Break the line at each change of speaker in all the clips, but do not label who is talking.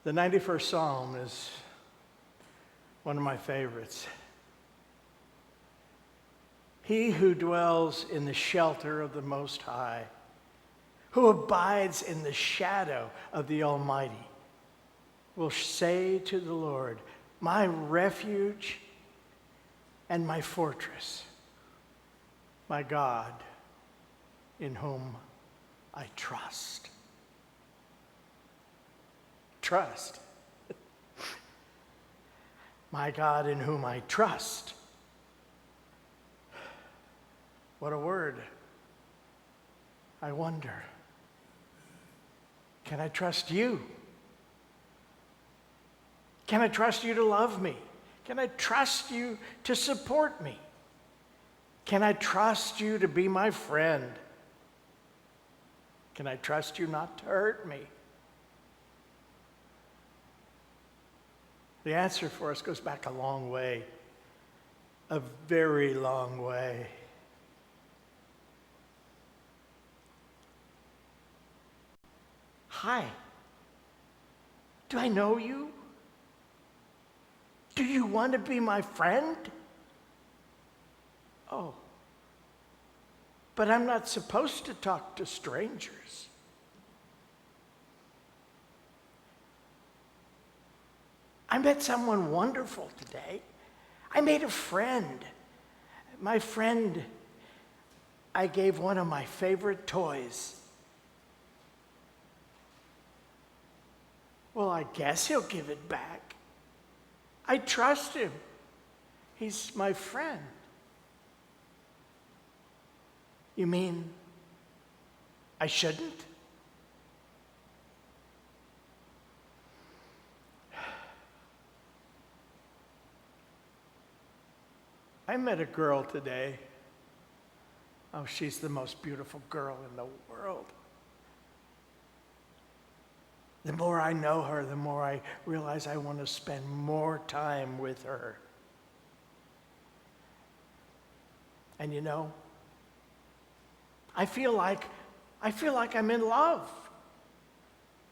The 91st Psalm is one of my favorites. He who dwells in the shelter of the Most High, who abides in the shadow of the Almighty, will say to the Lord, my refuge and my fortress, my God, in whom I trust. Trust. My God, in whom I trust. What a word. I wonder, can I trust you? Can I trust you to love me? Can I trust you to support me? Can I trust you to be my friend? Can I trust you not to hurt me? The answer for us goes back a long way, a very long way. Hi, do I know you? Do you want to be my friend? Oh, but I'm not supposed to talk to strangers. I met someone wonderful today. I made a friend. My friend, I gave one of my favorite toys. Well, I guess he'll give it back. I trust him. He's my friend. You mean I shouldn't? I met a girl today. Oh, she's the most beautiful girl in the world. The more I know her, the more I realize I want to spend more time with her. And you know, I feel like I'm in love.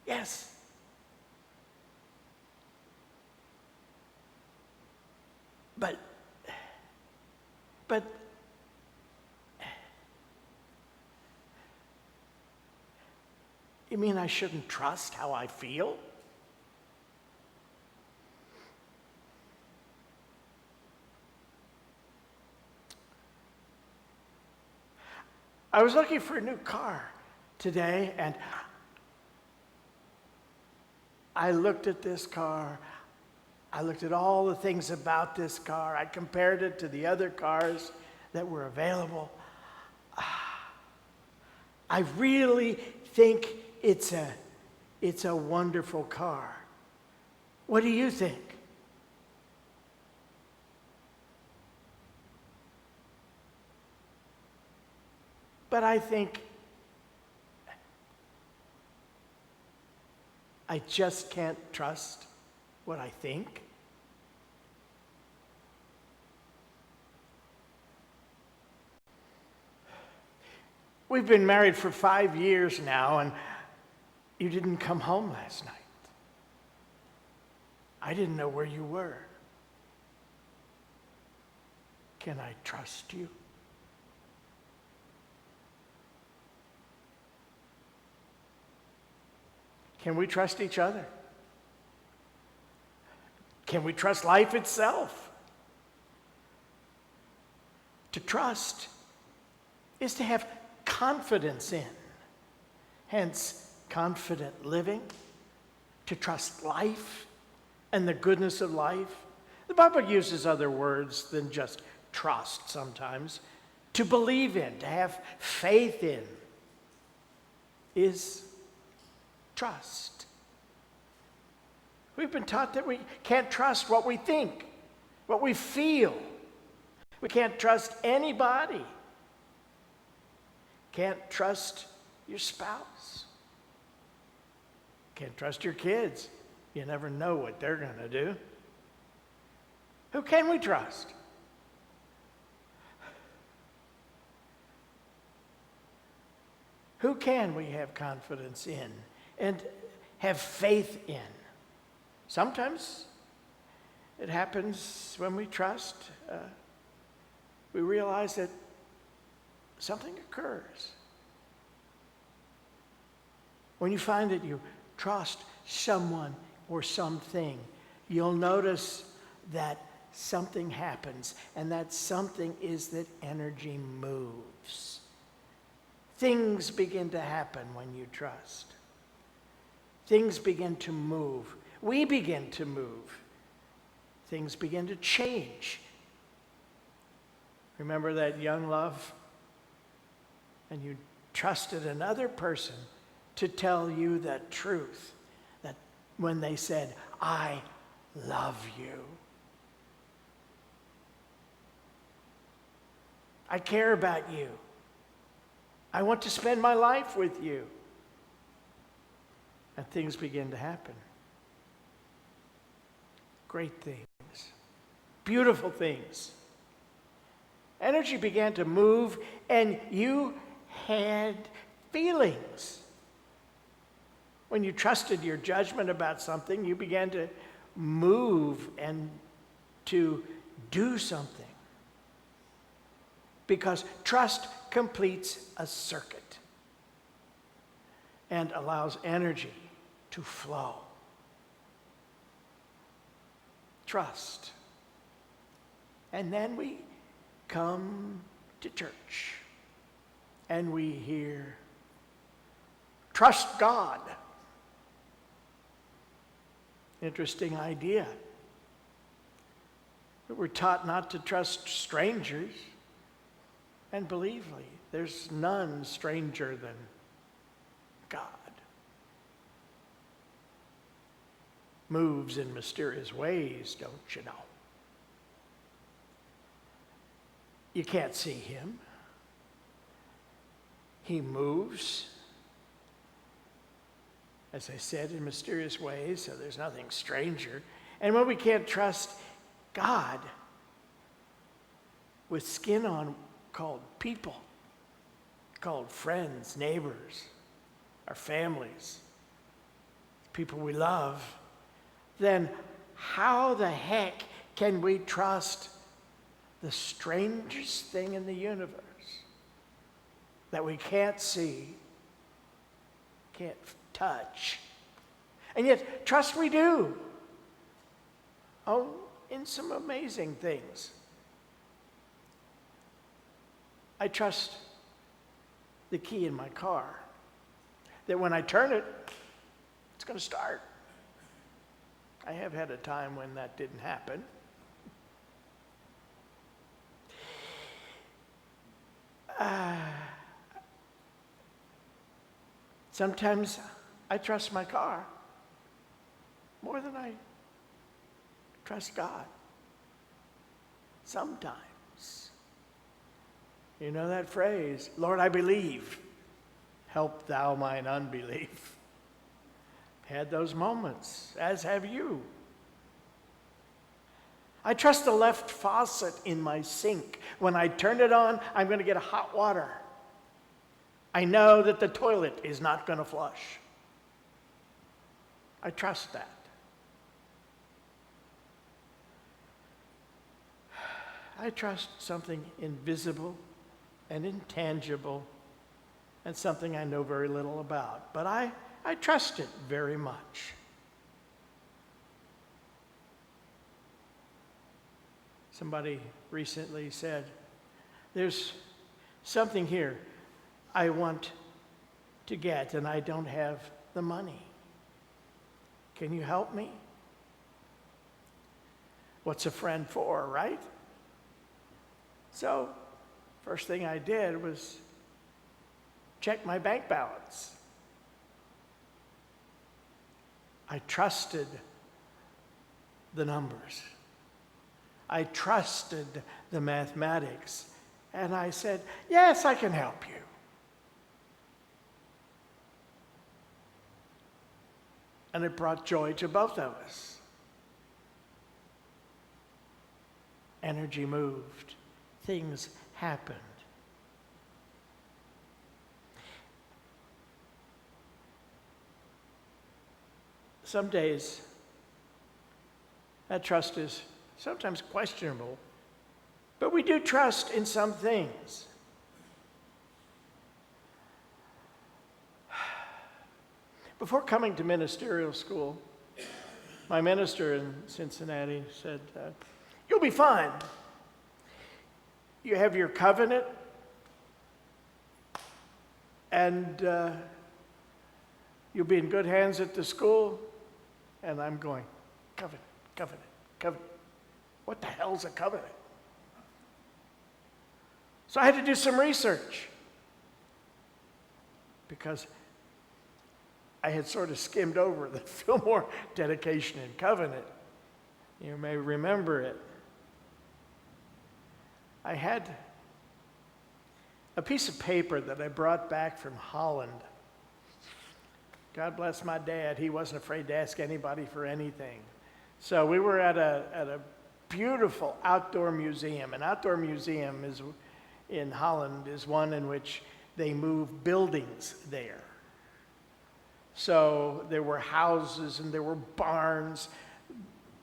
Yes. But you mean I shouldn't trust how I feel? I was looking for a new car today, and I looked at this car. I looked at all the things about this car. I compared it to the other cars that were available. I really think it's a wonderful car. What do you think? But I think I just can't trust what I think. We've been married for 5 years now, and you didn't come home last night. I didn't know where you were. Can I trust you? Can we trust each other? Can we trust life itself? To trust is to have confidence in, hence confident living, to trust life and the goodness of life. The Bible uses other words than just trust sometimes. To believe in, to have faith in, is trust. We've been taught that we can't trust what we think, what we feel. We can't trust anybody. Can't trust your spouse. Can't trust your kids. You never know what they're going to do. Who can we trust? Who can we have confidence in and have faith in? Sometimes it happens when we trust. We realize that something occurs. When you find that you trust someone or something, you'll notice that something happens, and that something is that energy moves. Things begin to happen when you trust. Things begin to move. We begin to move. Things begin to change. Remember that young love? And you trusted another person to tell you the truth, that when they said, "I love you. I care about you. I want to spend my life with you." And things begin to happen. Great things. Beautiful things. Energy began to move, and you had feelings. When you trusted your judgment about something, you began to move and to do something. Because trust completes a circuit and allows energy to flow. Trust. And then we come to church and we hear, "Trust God." Interesting idea. We're taught not to trust strangers. And believe me, there's none stranger than God. Moves in mysterious ways, don't you know? You can't see him. He moves, as I said, in mysterious ways, so there's nothing stranger. And when we can't trust God with skin on, called people, called friends, neighbors, our families, people we love, then how the heck can we trust the strangest thing in the universe that we can't see, can't touch? And yet, trust we do. Oh, in some amazing things. I trust the key in my car, that when I turn it, it's going to start. I have had a time when that didn't happen. Sometimes I trust my car more than I trust God. Sometimes. You know that phrase, "Lord, I believe, help thou mine unbelief." Had those moments, as have you. I trust the left faucet in my sink. When I turn it on, I'm going to get hot water. I know that the toilet is not going to flush. I trust that. I trust something invisible and intangible and something I know very little about, but I trust it very much. Somebody recently said, "There's something here I want to get and I don't have the money. Can you help me?" What's a friend for, right? So, first thing I did was check my bank balance. I trusted the numbers. I trusted the mathematics. And I said, "Yes, I can help you." And it brought joy to both of us. Energy moved. Things happened. Some days That trust is sometimes questionable, but we do trust in some things. Before coming to ministerial school, my minister in Cincinnati said, you'll be fine. You have your covenant, and you'll be in good hands at the school. And I'm going, covenant, covenant, covenant. What the hell's a covenant? So I had to do some research because I had sort of skimmed over the Fillmore dedication and covenant. You may remember it. I had a piece of paper that I brought back from Holland. God bless my dad. He wasn't afraid to ask anybody for anything. So we were at a beautiful outdoor museum. An outdoor museum in Holland is one in which they move buildings there. So there were houses and there were barns,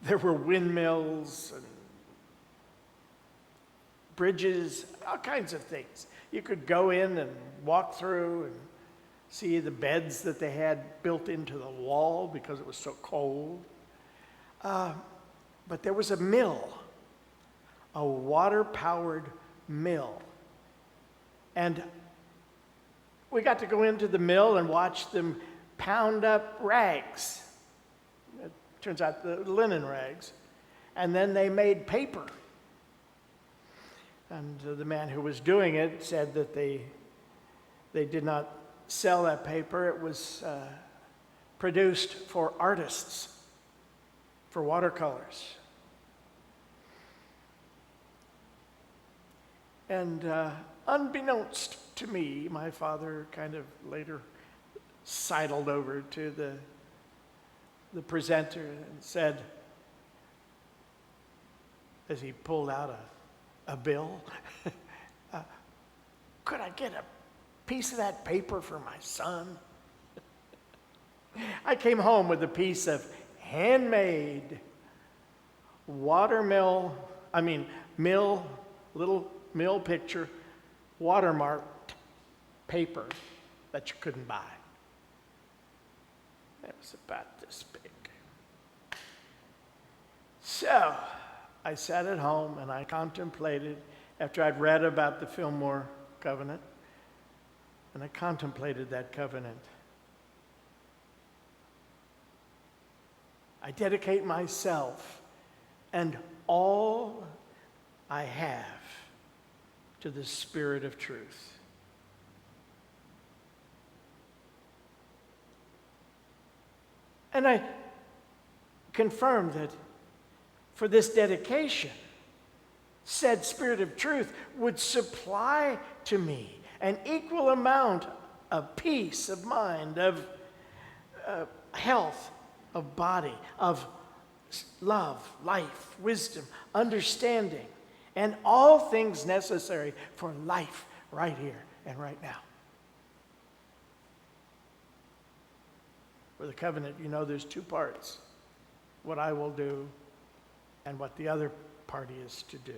there were windmills and bridges, all kinds of things. You could go in and walk through and see the beds that they had built into the wall because it was so cold. But there was a mill, a water-powered mill. And we got to go into the mill and watch them pound up rags. It turns out the linen rags. And then they made paper. And the man who was doing it said that they did not sell that paper. It was produced for artists, for watercolors. And unbeknownst to me, my father kind of later sidled over to the presenter and said, as he pulled out a bill, could I get a piece of that paper for my son? I came home with a piece of handmade little mill picture, watermarked paper that you couldn't buy. It was about this big. So I sat at home and I contemplated, after I'd read about the Fillmore covenant, and I contemplated that covenant. I dedicate myself and all I have to the Spirit of truth. And I confirmed that for this dedication, said Spirit of truth would supply to me an equal amount of peace of mind, of health of body, of love, life, wisdom, understanding, and all things necessary for life right here and right now. For the covenant, you know there's two parts: what I will do and what the other party is to do.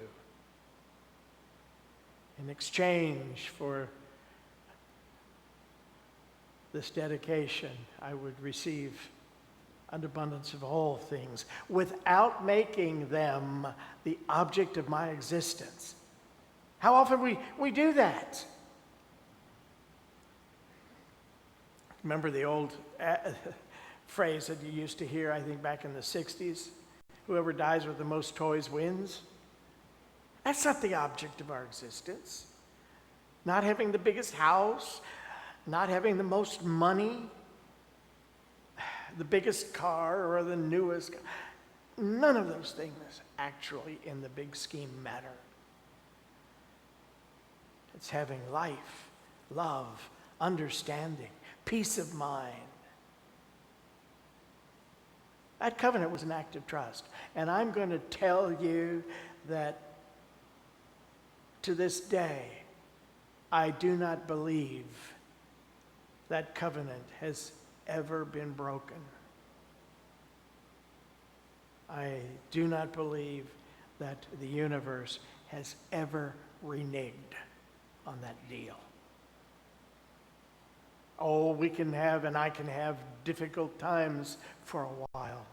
In exchange for this dedication, I would receive an abundance of all things without making them the object of my existence. How often we do that? Remember the old phrase that you used to hear, I think, back in the 60s? Whoever dies with the most toys wins. That's not the object of our existence. Not having the biggest house, not having the most money, the biggest car or the newest car. None of those things actually in the big scheme matter. It's having life, love, understanding, peace of mind. That covenant was an act of trust. And I'm going to tell you that to this day, I do not believe that covenant has ever been broken. I do not believe that the universe has ever reneged on that deal. Oh, we can have, and I can have difficult times for a while.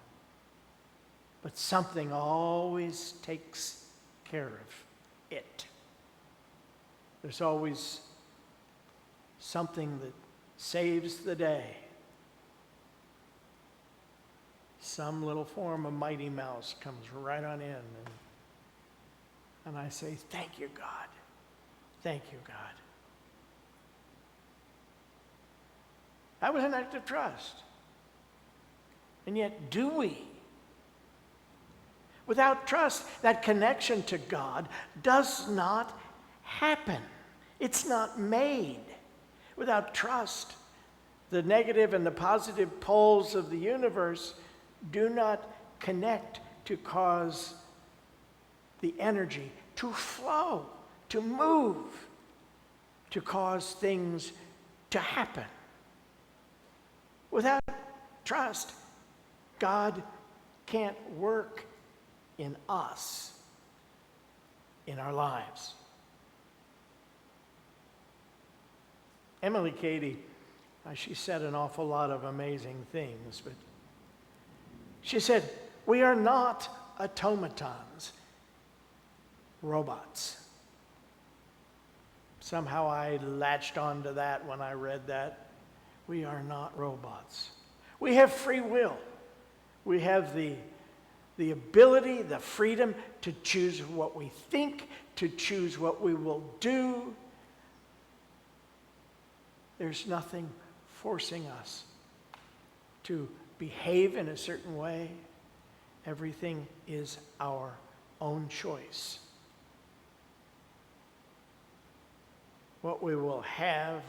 But something always takes care of it. There's always something that saves the day. Some little form of Mighty Mouse comes right on in, and I say, thank you, God. Thank you, God. That was an act of trust. And yet, do we? Without trust, that connection to God does not happen. It's not made. Without trust, the negative and the positive poles of the universe do not connect to cause the energy to flow, to move, to cause things to happen. Without trust, God can't work in us, in our lives. Emily Cady, she said an awful lot of amazing things, but she said, we are not automatons, robots. Somehow I latched onto that when I read that. We are not robots. We have free will. We have the ability, the freedom to choose what we think, to choose what we will do. There's nothing forcing us to behave in a certain way. Everything is our own choice. What we will have,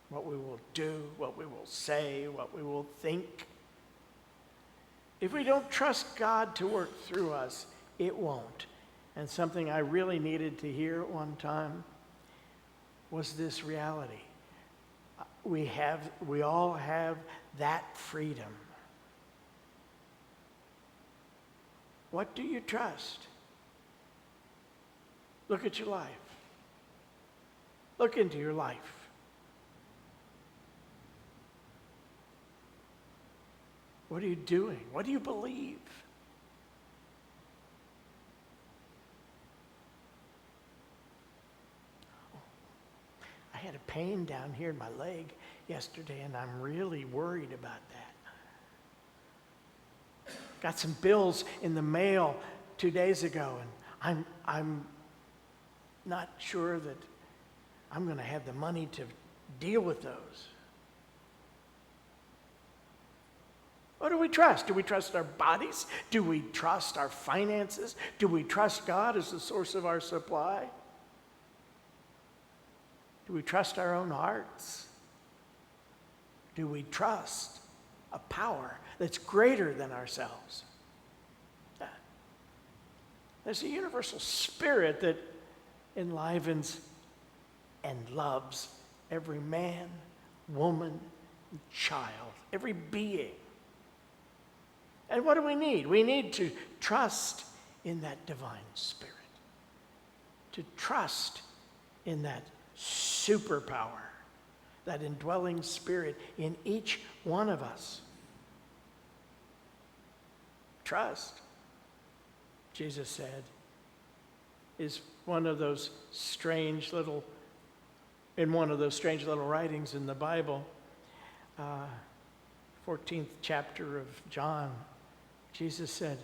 what we will do, what we will say, what we will think. If we don't trust God to work through us, it won't. And something I really needed to hear at one time was this reality. We all have that freedom. What do you trust? Look at your life. Look into your life. What are you doing? What do you believe? I had a pain down here in my leg yesterday, and I'm really worried about that. Got some bills in the mail 2 days ago, and I'm not sure that I'm going to have the money to deal with those. What do we trust? Do we trust our bodies? Do we trust our finances? Do we trust God as the source of our supply? Do we trust our own hearts? Do we trust a power that's greater than ourselves? There's a universal spirit that enlivens and loves every man, woman, and child, every being. And what do we need? We need to trust in that divine spirit, to trust in that superpower, that indwelling spirit in each one of us. Trust, Jesus said, is one of those strange little writings in the Bible, 14th chapter of John. Jesus said,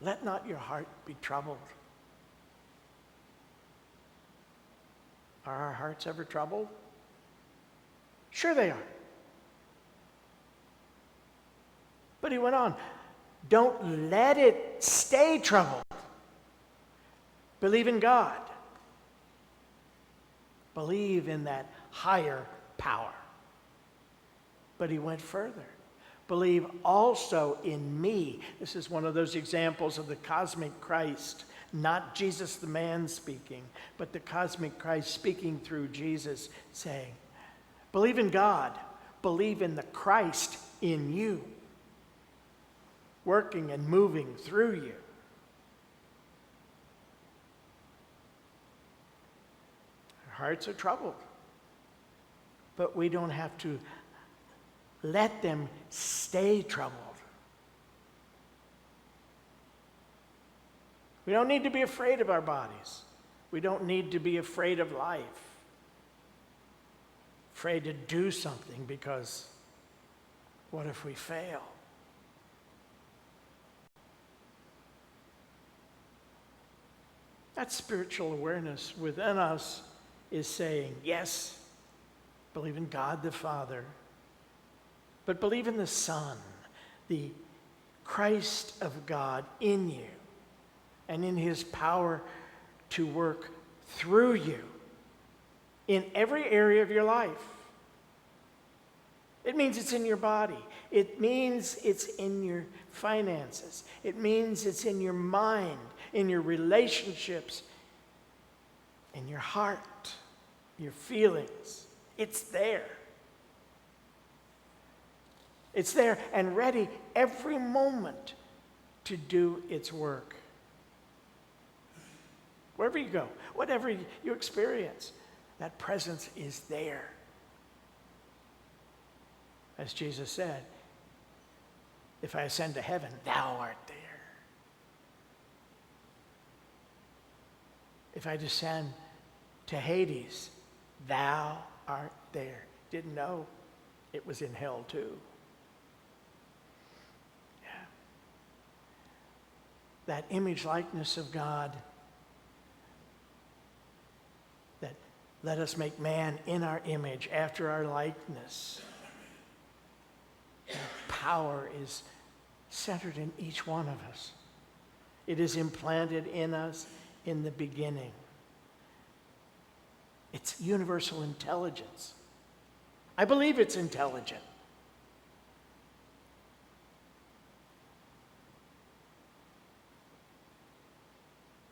let not your heart be troubled. Are our hearts ever troubled? Sure they are. But he went on, don't let it stay troubled. Believe in God. Believe in that higher power. But he went further. Believe also in me. This is one of those examples of the cosmic Christ, not Jesus the man speaking, but the cosmic Christ speaking through Jesus saying, believe in God, believe in the Christ in you, working and moving through you. Our hearts are troubled, but we don't have to let them stay troubled. We don't need to be afraid of our bodies. We don't need to be afraid of life. Afraid to do something because what if we fail? That spiritual awareness within us is saying, yes, believe in God the Father, but believe in the Son, the Christ of God in you, and in his power to work through you in every area of your life. It means it's in your body. It means it's in your finances. It means it's in your mind, in your relationships, in your heart, your feelings. It's there. It's there and ready every moment to do its work. Wherever you go, whatever you experience, that presence is there. As Jesus said, if I ascend to heaven, thou art there. If I descend to Hades, thou art there. Didn't know it was in hell too. Yeah. That image likeness of God, that let us make man in our image, after our likeness. That power is centered in each one of us. It is implanted in us in the beginning. It's universal intelligence. I believe it's intelligent.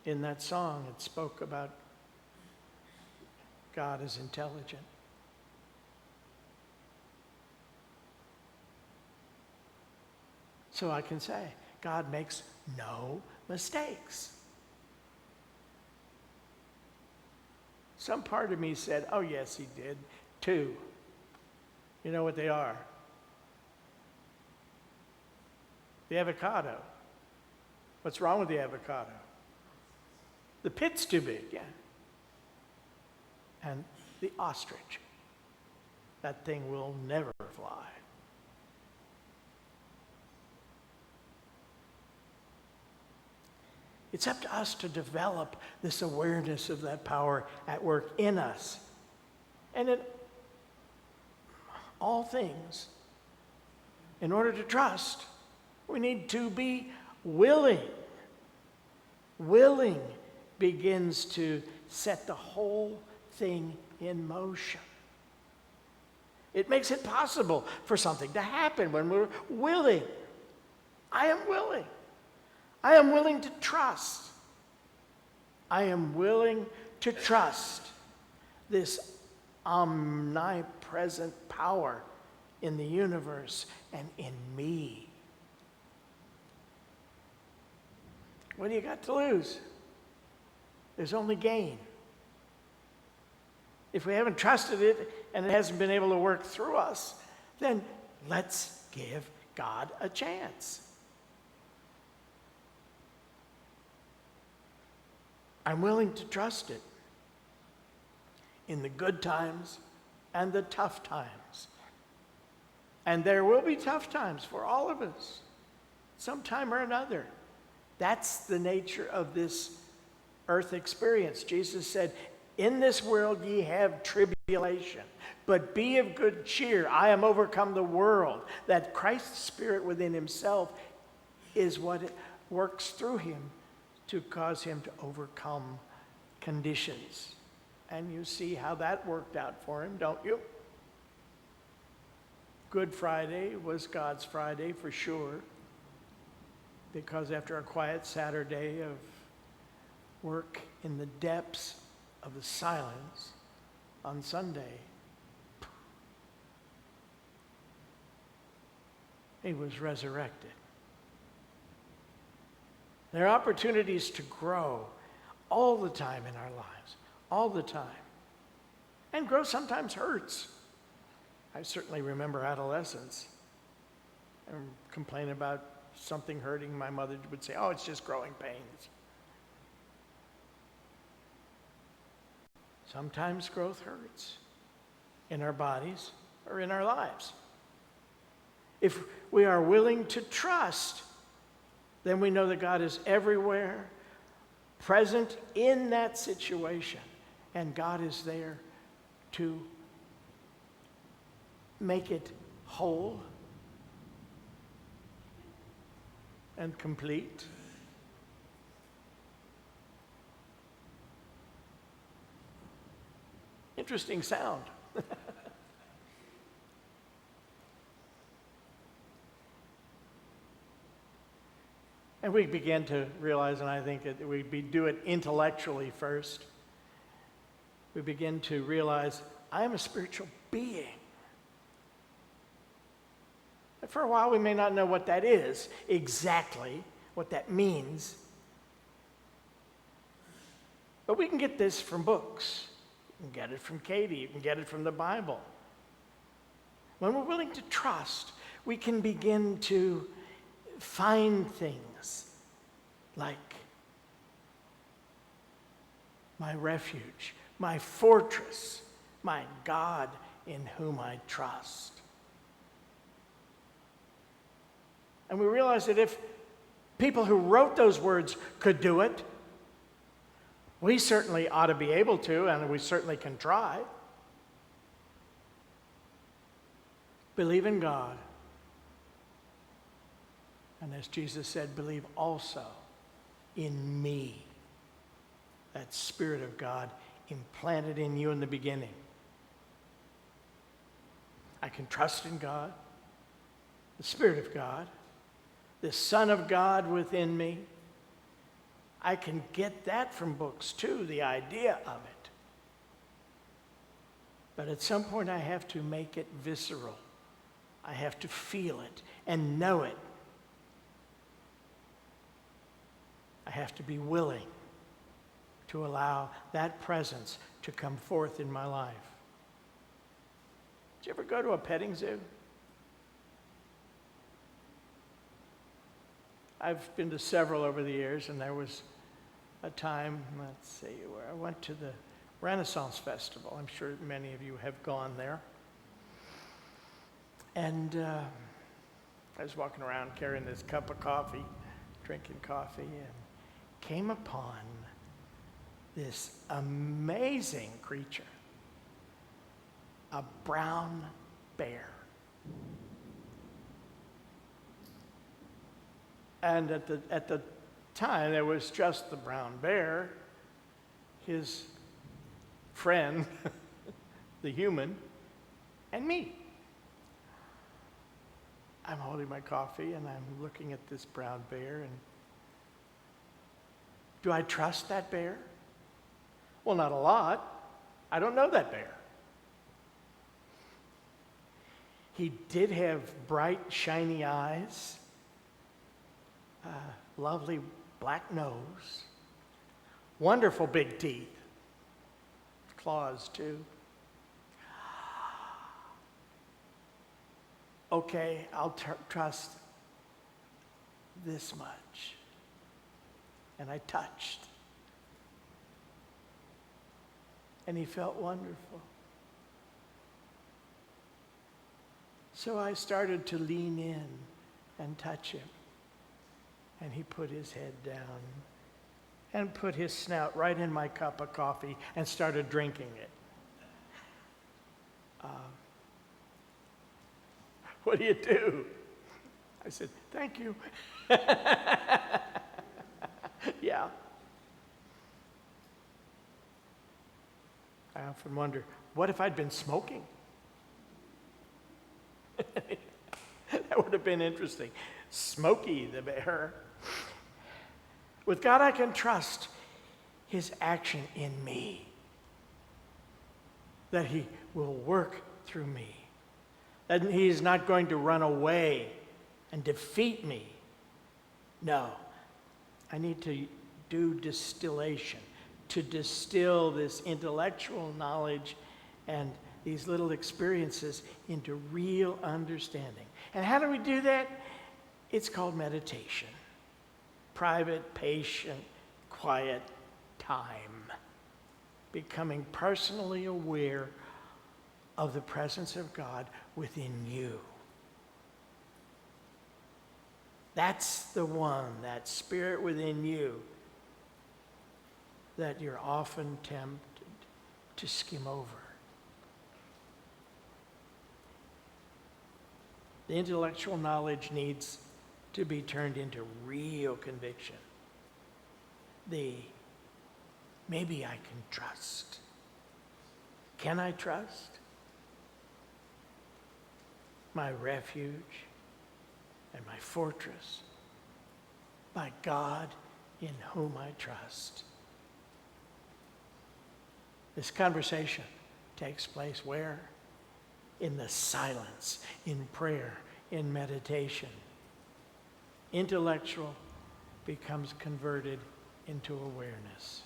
In that song, it spoke about God as intelligent. So I can say, God makes no mistakes. Some part of me said, oh yes, he did, too. You know what they are? The avocado. What's wrong with the avocado? The pit's too big, yeah. And the ostrich. That thing will never fly. It's up to us to develop this awareness of that power at work in us. And in all things, in order to trust, we need to be willing. Willing begins to set the whole thing in motion. It makes it possible for something to happen when we're willing. I am willing. I am willing to trust. I am willing to trust this omnipresent power in the universe and in me. What do you got to lose? There's only gain. If we haven't trusted it and it hasn't been able to work through us, then let's give God a chance. I'm willing to trust it in the good times and the tough times. And there will be tough times for all of us, sometime or another. That's the nature of this earth experience. Jesus said, in this world ye have tribulation, but be of good cheer. I am overcome the world. That Christ's Spirit within himself is what works through him to cause him to overcome conditions. And you see how that worked out for him, don't you? Good Friday was God's Friday for sure, because after a quiet Saturday of work in the depths of the silence on Sunday, He was resurrected. There are opportunities to grow all the time in our lives, all the time. And growth sometimes hurts. I certainly remember adolescence. And complain about something hurting, my mother would say, "Oh, it's just growing pains." Sometimes growth hurts in our bodies or in our lives. If we are willing to trust, then we know that God is everywhere, present in that situation, and God is there to make it whole and complete. Interesting sound. And we begin to realize, and I think that we do it intellectually first. We begin to realize, I am a spiritual being. And for a while, we may not know what that is exactly, what that means. But we can get this from books. You can get it from Katie. You can get it from the Bible. When we're willing to trust, we can begin to find things like my refuge, my fortress, my God in whom I trust. And we realize that if people who wrote those words could do it, we certainly ought to be able to, and we certainly can try. Believe in God. And as Jesus said, believe also in me. That Spirit of God implanted in you in the beginning. I can trust in God, the Spirit of God, the Son of God within me. I can get that from books too, the idea of it. But at some point I have to make it visceral. I have to feel it and know it. I have to be willing to allow that presence to come forth in my life. Did you ever go to a petting zoo? I've been to several over the years, and there was a time, let's see, where I went to the Renaissance Festival. I'm sure many of you have gone there. And I was walking around carrying this cup of coffee, drinking coffee, and came upon this amazing creature, a brown bear. And at the time, there was just the brown bear, his friend, the human, and me. I'm holding my coffee and I'm looking at this brown bear, and do I trust that bear? Well, not a lot. I don't know that bear. He did have bright, shiny eyes, lovely black nose, wonderful big teeth, claws too. Okay, I'll trust this much. And I touched. And he felt wonderful. So I started to lean in and touch him. And he put his head down and put his snout right in my cup of coffee and started drinking it. What do you do? I said, thank you. Yeah. I often wonder, what if I'd been smoking? That would have been interesting. Smokey the bear. With God, I can trust his action in me, that he will work through me, that he is not going to run away and defeat me. No, I need to do distillation, to distill this intellectual knowledge and these little experiences into real understanding. And how do we do that? It's called meditation. Private, patient, quiet time. Becoming personally aware of the presence of God within you. That's the one, that spirit within you, that you're often tempted to skim over. The intellectual knowledge needs to be turned into real conviction. Maybe I can trust. Can I trust? My refuge and my fortress, my God in whom I trust. This conversation takes place where? In the silence, in prayer, in meditation. Intellectual becomes converted into awareness.